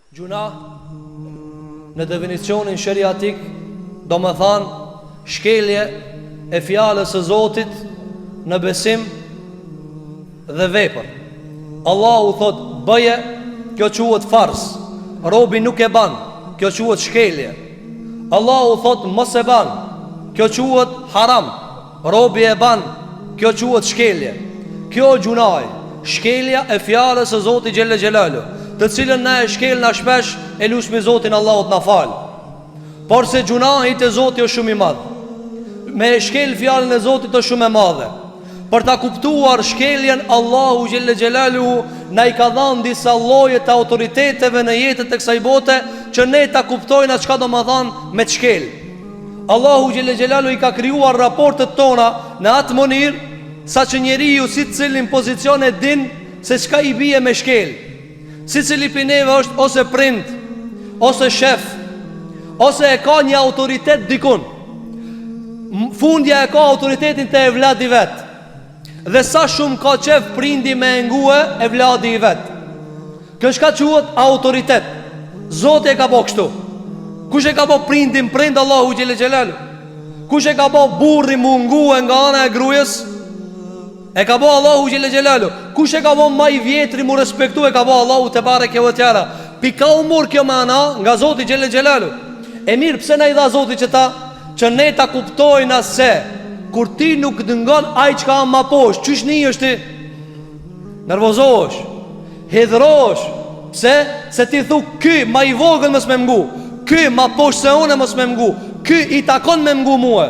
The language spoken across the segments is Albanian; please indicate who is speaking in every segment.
Speaker 1: Gjuna në definicionin shariatik do më thanë shkelje e fjalës së Zotit në besim dhe vepër. Allahu thot bëje, kjo quhet farz. Robi nuk e ban, kjo quhet shkelje. Allahu thot mos e ban, kjo quhet haram. Robi e ban, kjo quhet shkelje. Kjo gjunaj, shkelja e fjalës së Zotit xhelle xhelalu, të cilën na e shkel na shpesh e lusmi Zotin Allahut na fal. Por se gjunahi te Zoti është shumë i madh. Me e shkel fjalën e Zotit është shumë e madhe. Për ta kuptuar shkeljen, Allahu xhelle xhelalu na i ka dhënë disa lloje të autoriteteve në jetën e kësaj bote që ne ta kuptojmë çka do të thonë me të shkel. Allahu xhelle xhelalu i ka krijuar raportet tona në atë mënyrë sa që njeriu si cilin pozicion e din se çka i bie me shkel. Si cili për neve është ose prind, ose shef, ose e ka një autoritet dikun. Fundja e ka autoritetin të evladi vet. Dhe sa shumë ka qef prindi me ngue evladi i vet. Kjo shka quhet autoritet. Zoti e ka po kështu. Kush e ka po prindin prind? Allahu xhelle xhelalu. Kush e ka po burri mungue nga ana e gruajës? E ka bo Allahu xhelle xhelalu. Kush e ka bo më i vjetri mu respektu? E ka bo Allahu te bareke ve teala. Pika umur kjo mana nga Zoti xhelle xhelalu. E mirë, pse na i dha Zoti që ne ta kuptojna se kur ti nuk dëngon ai çka më poshtë, çysh ni është ti? Nervozohesh, hedhrosh. Pse? Se ti thu ky më i vogël mos më mgu. Ky më poshtë se unë mos më mgu. Ky i takon më mgu mua.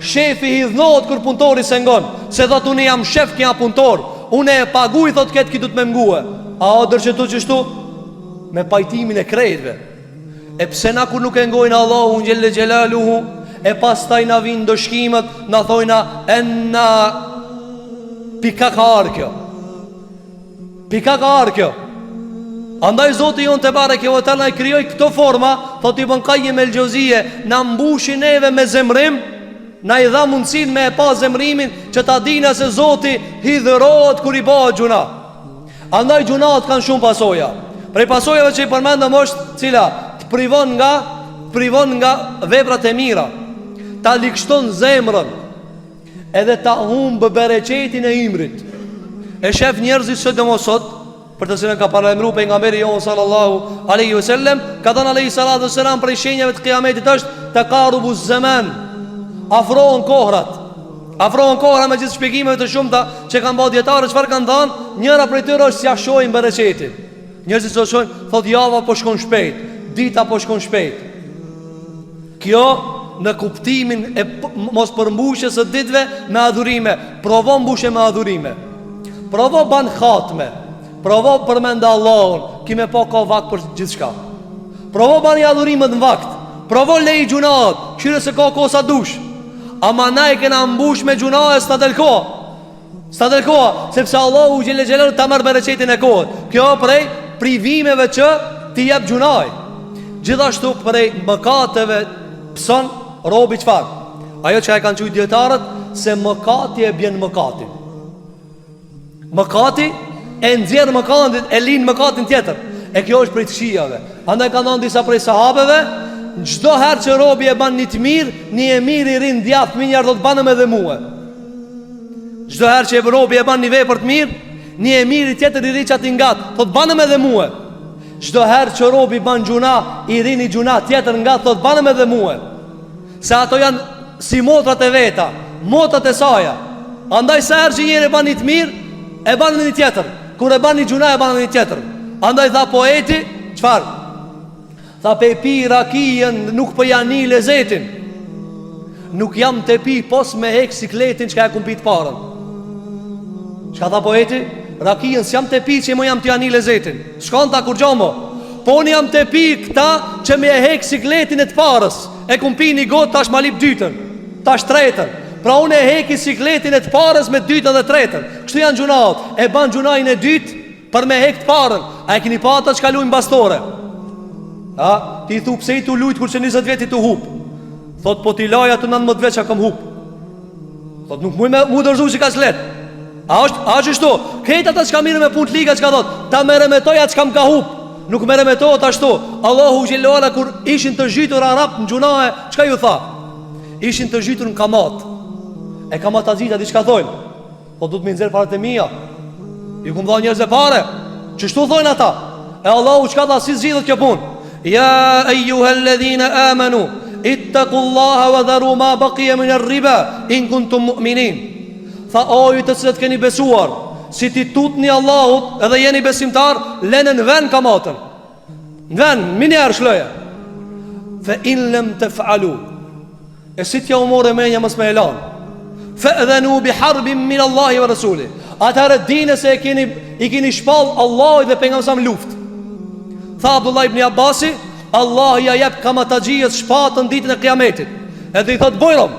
Speaker 1: Shefi hidhnohet kur punëtori se ngon. Se thot unë jam shef kja punëtor, unë e paguj thot këtë ki du të me mgue. A o dërqetu qështu? Me pajtimin e krejtve. E pse na kur nuk e ngojnë Allahu unë xhelle xhelaluhu, e pas taj na vinë dëshkimet, na thojna enna pika ka arkjo. Pika ka arkjo. Andaj Zoti jon te bareke ve teala i krijoi këto forma, thot Ibn Qayyim el-Jauziyje, na mbushin neve me zemrim. Na i dha mundësin me e pa zemrimin që ta dina se Zoti hidhërohet kur i bëhet gjuna. Andaj gjunat kanë shumë pasoja. Prej pasojave që i përmendëm është cila të privon nga veprat e mira, ta likshton zemrën, edhe ta humbë bereqetin e imrit. E shef njerëzit së dëmosot, për të cilën ka paralajmëruar pejgamberi jon sallallahu alaihi wasallam, ka thënë alaihi salatu wasalam prej shenjave të kiametit është taqarubu zaman. Afrohen kohrat me gjithë shpjegimeve të shumta që kanë bërë dietarë. Çfarë kanë thënë? Njëra prej tyre është si ja shohin bereqetin. Njerëzit që shohin, thotë java po shkon shpejt, dita po shkon shpejt. Kjo në kuptimin e mos përmbushjes së ditëve me adhurime. Provo mbushje me adhurime. Provo ban khatme. Provo përmend Allahun, ki me pa ka vakt për gjithçka. Provo ban adhurimet në vakt. Provo lej gjunat, këshire se ka kosa dush. Ama na e kena mbush me gjuna e s'ta del koha, sepse Allahu xhelle xhelalu ta marr bereqetin e kohët. Kjo prej privimeve që ti jep gjunaj. Gjithashtu prej mëkateve pson robi çfarë? Ajo që e kanë thënë dietarët se mëkati e bën mëkatin. Mëkati e nxjerr mëkatin, e lin mëkatin tjetër. E kjo është prej të këqijave. Andaj kanë thënë disa prej sahabeve, çdo herë që robi e ban një të mirë, një e mirë i rinë djathtë minjar do të banëm edhe mua. Çdo herë që robi e ban një vepër të mirë, një e mirë i tjetër i ri çati ngat, do të banëm edhe mua. Çdo herë që robi ban gjuna, i rini gjuna tjetër ngat, do të banëm edhe mua. Se ato janë si motrat e veta, motrat e saja. Andaj sa herë që njëri ban një të mirë, e ban një tjetër. Kur e ban një gjuna, e ban një tjetër. Andaj tha poeti, çfarë? Tha pe pi rakijen nuk për janë një lezetin. Nuk jam të pi pos me hek sikletin që ka e kumpit parën. Çka tha poeti? Rakijen s'jam të pi që më jam të janë një lezetin. Shkon ta kur gjomo. Po në jam të pi këta që me hek sikletin e të parës. E kumpi një gotë tash ma lip dytën, tash tretën. Pra unë e heki sikletin e të parës me dytën dhe tretën. Kështu janë gjunat. E ban gjunajnë e dytë për me hek të parën. A e kini pata që ka lujnë bastore? Ti thu pse i tu lujt kur që 20 veti tu hup. Thot po ti laja të 19 vjet që kam hup. Thot nuk mu dërzu që ka slet. A është shto? Këta ata që ka mirë me punë të liga që ka thot ta mere me toja që kam ka hup. nuk merre me to ashtu. Allahu xhallahu ala kur ishin të zhytur arab në gjunahe, çka ju tha? Ishin të zhytur në kamat. E kamatazita diçka thonë. Po du të më nxjerr paratë mia. Ju kum dhënë njerëz e parë. Çështu thonë ata. E Allahu çka tha si zgjidhet kjo punë? Ja ayyuhalladhina amanu ittaqullaha wa dharu ma baqiya min ar-riba in kuntum mu'minin. Tha o ju të cilët keni besuar, si ti tutni Allahut edhe jeni besimtar, lënë në vend kamatën. Në vend, minjar shloja. Fa in lam taf'alu. E si t'ja umore menja mës me elan. Fa edhenu bi harbin min Allahi wa Rasuli. Atërë dine se i keni shpall Allahi dhe pejgamberi luft. Tha Abdullah ibn Abbasi, Allah ja jep kamataxhijes shpatën ditën e Kiametit. Edhe i thot bojrom.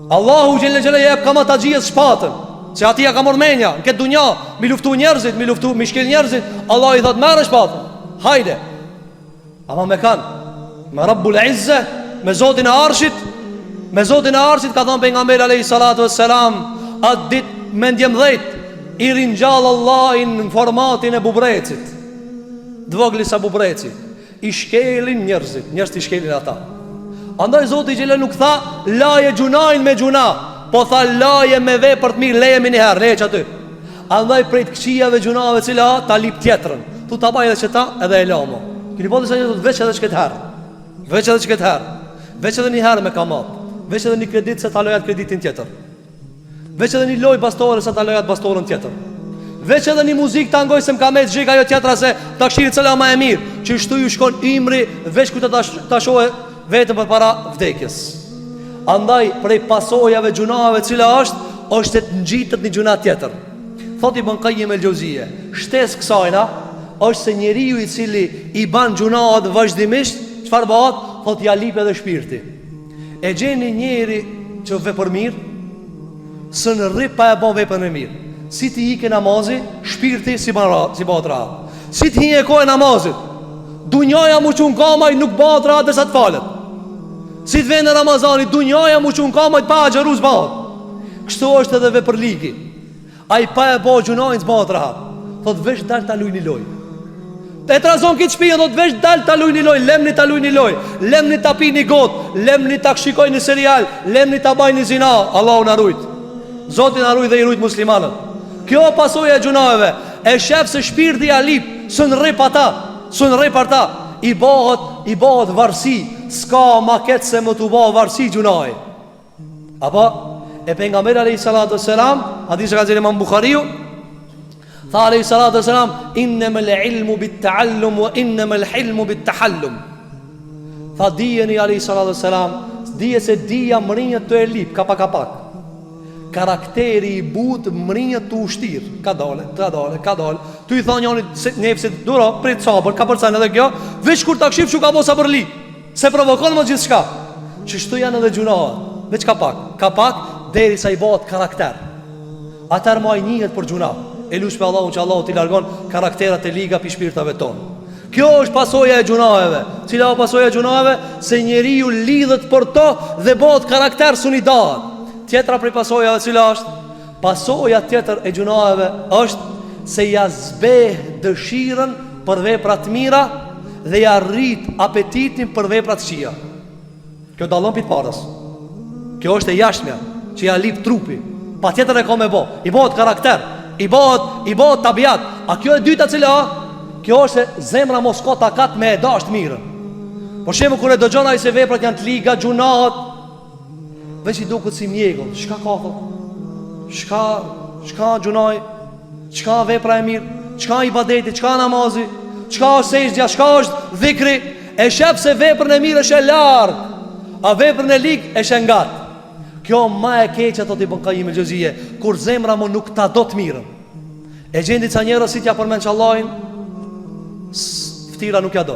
Speaker 1: Allahu xhelle xhelle jep kamataxhijes shpatën. Se ati ja ka marrë menja në këtë dunja, mi luftu njerëzit, mi shkel njerëzit. Allah i thot merr shpatën. Hajde. Ama me kan, me Rabbul Izze, me Zotin e Arshit. Me Zotin e Arshit ka thënë pejgamberi alayhi salatu wassalam, atë ditë mendjem 10 i ringjall Allahin në formatin e bubrecit. Dvogli sa bubreci. I shkelin njerëzit, njerëzit i shkelin ata. Andaj Zoti xhelal nuk tha laje gjunajn me gjuna, po tha laje me vepër të mirë, leje me një herë, leje aty. Andaj prej të këqijave gjunave cila ta lip tjetrën. Tu ta baj edhe çeta edhe e lamo. Keni po disa njerëz të veç edhe çket herë. Veç edhe çket herë. Veç edhe një herë me kamat. Veç edhe një kredit se ta lojat kreditin tjetër. Veç edhe një loj bastore se ta lojat bastorën tjetër. Veç edhe një muzik të angoj se më ka me të zhik ajo tjetra se ta këshirit cële ma e mirë. Që shtu ju shkon imri veç ku të ta shohe vetëm për para vdekjes. Andaj prej pasojave gjunave cila është të ngjitët një gjuna tjetër. Thot Ibn Qayyim el-Jauziyje, shtes kësajna është se njeriu i cili i ban gjunaat vazhdimisht, çfarë bëhet? Thot ja lip edhe shpirti. E gjeni njeri që vepër mirë, së në rrip pa e bon vepër në mirë. Si ti ike namazi, shpirti si bëhet rahat. Si ti e kohë namazit, dunjaja mu qunë kamaj nuk bëhet rahat dhe sa të falet. Si të vene Ramazani, dunjaja mu qunë kamaj pa a gjeru zbahet. Kështu është edhe vepër ligi. A i pa e bo gjunajnë zbahet rahat. Thot vesh dal ta luj një loj. E trazon këtë shpija, thot vesh dal ta luj një loj. Lemni ta luj një loj, lemni ta pi një got, lemni ta kshikoj një serial, lemni ta baj një zina. Allahu na rujt. Zoti na rujt dhe i rujt muslimanët. Kjo pasojë e gjunave. E shef se shpirti ja lip, së në rip ata, së në rip ata. I bëhet varsi. Ska ma ketë se më të bëhet varsi gjunaj. Apo e pejgamberi alayhi salatu wassalam, hadith ka dhënë Imam Buhariu, tha alayhi salatu wassalam, innamal ilmu bit ta'allum wa innamal hilmu bit tahallum. Tha dijeni alayhi salatu wassalam, dije se dija mrinjët të e lip kapak. Karakteri i but mrinjët të ushtir. Ka dole. Tu i thonë njëni nefësit, duro, prit sabër, ka përcen edhe kjo. Veç kur ta kshif që ka bo sabërli, se provokon më gjithë shka. Që shtu janë edhe gjunahat. Veç kapak, deri sa i bëhet karakter. Atër ma i njëhet për gjunah. E lush për Allahu që Allahu t'i largon karakterat e liga pi shpirtave tonë. Kjo është pasoja e gjunaheve. Cila o pasoja e gjunaheve? Se njeriu lidhet për to dhe bëhet karakter sunidat. Tjetra prej pasojave cila është? Pasoja tjetër e gjunaheve është se ja zbeh dëshirën për vepra të mira dhe ja rrit apetitin për vepra të këqija. Kjo dallon pit parës. Kjo është e jashtëmja që ja lip trupi. Pa tjetër e ka me bo. I bëhet karakter, i bëhet tabiat. A kjo e dyta cila? Kjo është se zemra mos ka takat me e dasht mirën. Por shemë kër e dëgjon ai se veprat janë të liga, gjunahat, veç i duket si mjegull. Çka ka thot? Çka gjunaj? Çka vepra e mirë? Çka ibadeti? Çka namazi? Çka është sejdja? Çka është dhikri? E shef se veprën e mirë është e larg, a veprën e lig është e ngat. Kjo ma e keqe, thot Ibn Qayyim el-Jauziyje, kur zemra më nuk ta do të mirën. E gjen disa njerëz si t'ja përmend Allahin, ftira nuk ja do,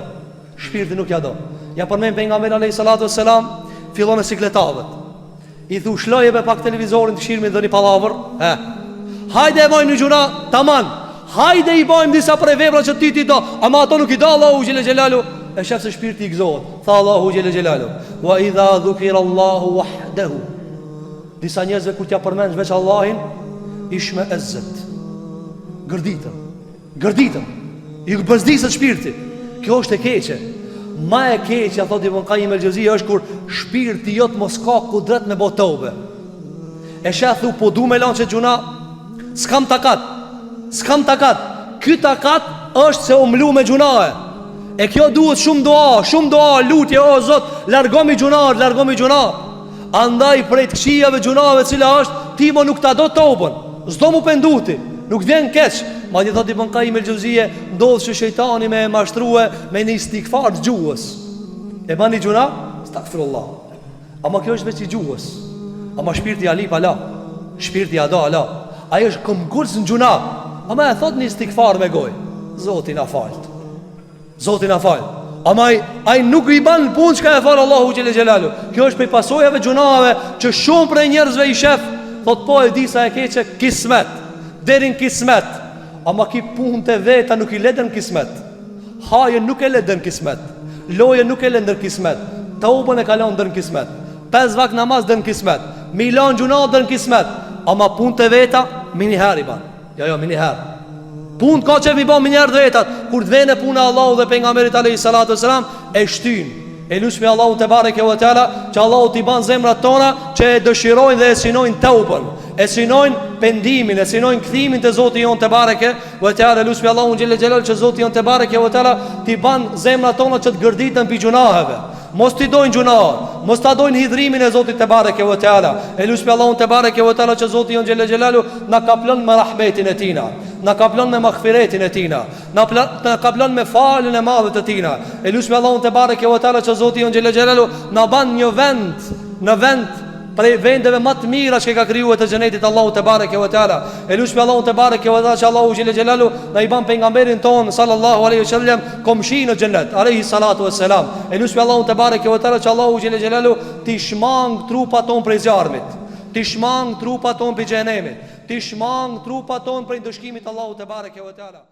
Speaker 1: shpirti nuk ja do. Ja përmend pejgamberi alayhi salatu wassalam, fillon me sikletavët. I thu shloje me pak televizorin të shirmi dhe një palavër. Hajde e bojmë një gjuna, taman. Hajde i bojmë disa prej vepra që ti do. Ama ato nuk i do Allahu xhele xhelalu. E shef se shpirti i gëzohet. Tha Allahu xhele xhelalu, wa idha dhukira Allahu wahdahu. Disa njerëzve kur t'ja përmend veç Allahin, ishme ezzet, gërditëm. I bëzdisët shpirti. Kjo është e keqe. Ma e keqe, thot Ibn Qayyim el-Jauziyja, është kur shpirti jot mos ka kudret me botobe. E shethu po du me lanë që gjuna, s'kam takat. Ky takat është se u mlu me gjunae. E kjo duhet shumë doa, lutje, o Zot, largomi gjunar. Andaj prej të këshijave gjunave cila është, ti mo nuk ta do tobën, s'do mu penduti, nuk vjen keq. Ma një thot Ibn Qayyim el-Jauziyja, ndodhë që shejtani me mashtruhe me një istikfar të gjuhës. E bani gjuna, stakfirullah. Ama kjo është veç i gjuhës. Ama shpirti alip ala, shpirti ada ala. Ajo është këmgullës në gjuna. Ama e thot një istikfar me goj, Zotin a falt. Ama ai nuk i ban punë çka e fal Allahu xhele xhelalu. Kjo është prej pasojave gjunave që shumë prej njerëzve i shef. Thot po e di sa e keqe kismet, derin kismet. Ama ki punë të veta nuk i ledën kismet. Haje nuk e ledën kismet. Loje nuk e ledën kismet. Taubën e kalon dën kismet. 5 vak namaz dën kismet. Milan gjuna dën kismet. Ama punë të veta mini herë i ban. Jo, mini herë. Punë ka që mi ban mini herë dhe vetat. Kur të vene punë e Allahu dhe pejgamberit alayhi salatu wassalam, e shtyn. E lusmi Allahu te bareke ve teala që Allahu t'i ban zemrat tona që e dëshirojnë dhe e sinojnë taubën, e sinojnë pendimin, e sinojnë kthimin te Zoti jon te bareke ve teala. Lusmi Allahu xhelle xhelal që Zoti jon te bareke ve teala t'i ban zemrat tona që të gërditen pi gjunaheve. Mos t'i dojnë gjunahën, mos t'a dojnë hidhrimin e Zotit te bareke ve teala. E lusmi Allahu te bareke ve teala që Zoti jon xhelle xhelalu na kaplon me rahmetin e tina, na kaplon me maghfiretin e tina, na kaplon me falën e madhe të tina. E lusmi Allahu te bareke ve teala që Zoti jon xhelle xhelalu na ban një vend prej vendeve më të mira që ka krijuar te xhenetit Allahu te bareke ve teala. E lusmi Allahu te bareke ve teala që Allahu xhelle xhelalu na i ban pejgamberin ton sallallahu alaihi wasallam komshi në xhenet alayhi salatu wassalam. E lusmi Allahu te bareke ve teala që Allahu xhelle xhelalu ti shmang trupat ton prej zjarmit, ti shmang trupat ton prej xhenemit, ti shmang trupat ton prej dëshkimit Allahu te bareke ve teala.